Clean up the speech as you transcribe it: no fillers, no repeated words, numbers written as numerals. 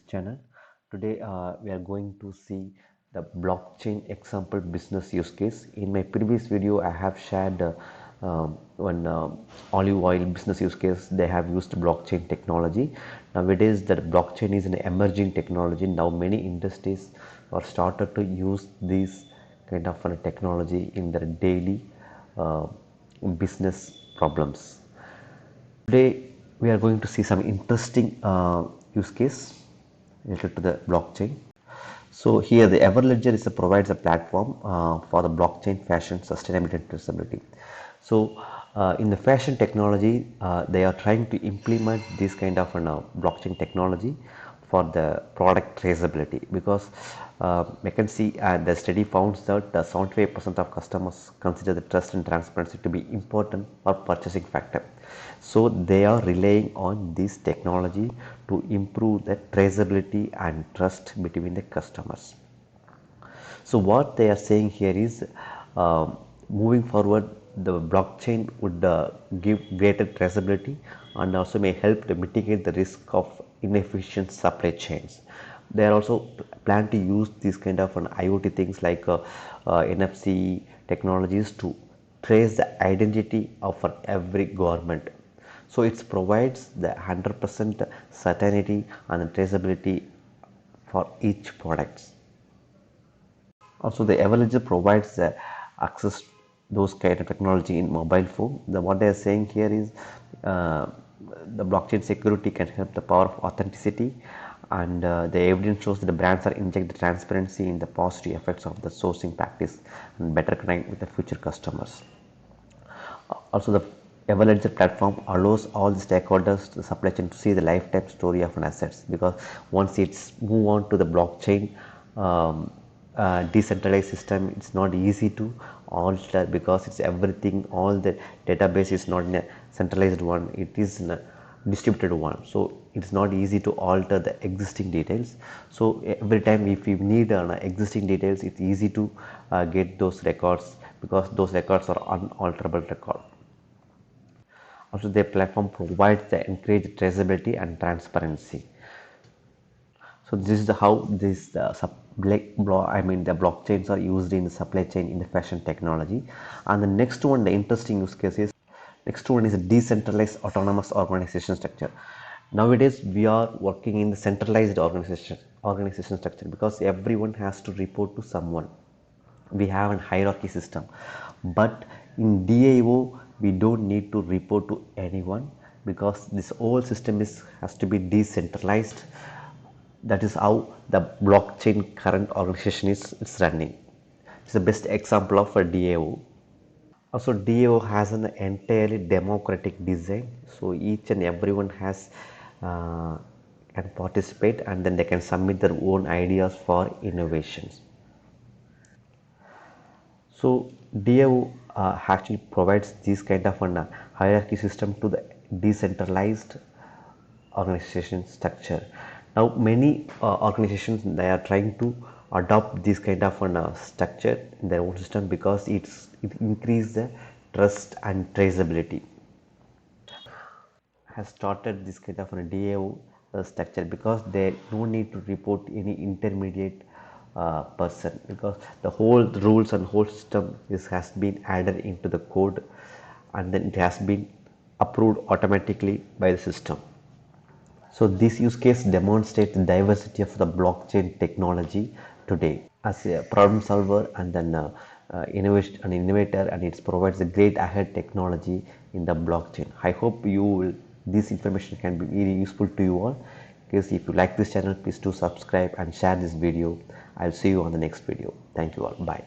channel. Today we are going to see the blockchain example business use case. In my previous video I have shared one olive oil business use case. They have used blockchain technology. Nowadays that blockchain is an emerging technology. Now many industries are started to use this kind of technology in their daily uh, business problems. Today we are going to see some interesting use case related to the blockchain. So here the Everledger provides a platform for the blockchain fashion sustainability and traceability. So in the fashion technology, they are trying to implement this kind of blockchain technology for the product traceability, because I can see the study found that 75% of customers consider the trust and transparency to be important for purchasing factor. So they are relying on this technology to improve the traceability and trust between the customers. So what they are saying here is moving forward the blockchain would give greater traceability and also may help to mitigate the risk of inefficient supply chains. They are also plan to use these kind of IoT things like NFC technologies to trace the identity of every government. So it provides the 100% certainty and traceability for each product. Also, the Everledger provides access those kind of technology in mobile phone. What they are saying here is the blockchain security can help the power of authenticity, and the evidence shows that the brands are inject the transparency in the positive effects of the sourcing practice and better connect with the future customers. Also, the Everledger platform allows all the stakeholders, the supply chain, to see the lifetime story of an assets, because once it's move on to the blockchain decentralized system, it's not easy to alter, because it's everything, all the database is not in a centralized one, it is in a distributed one. So it's not easy to alter the existing details. So every time if you need existing details, it's easy to get those records, because those records are unalterable record. Also, their platform provides the encouraged traceability and transparency. So this is how this the blockchains are used in the supply chain in the fashion technology. And the next one, the interesting use case is, next one is a decentralized autonomous organization structure. Nowadays we are working in the centralized organization structure, because everyone has to report to someone. We have a hierarchy system, but in DAO we don't need to report to anyone, because this whole system has to be decentralized. That is how the blockchain current organization is running. It's the best example of a DAO. Also, DAO has an entirely democratic design, so each and everyone has can participate, and then they can submit their own ideas for innovations. So DAO actually provides this kind of a hierarchy system to the decentralized organization structure. Now many organizations, they are trying to adopt this kind of structure in their own system, because it increases the trust and traceability. Has started this kind of a DAO structure, because they no need to report any intermediate person, because the whole rules and whole system has been added into the code, and then it has been approved automatically by the system. So this use case demonstrates the diversity of the blockchain technology today. As a problem solver and then an innovator, and it provides a great ahead technology in the blockchain. I hope this information can be very useful to you all. Because if you like this channel, please do subscribe and share this video. I'll see you on the next video. Thank you all. Bye.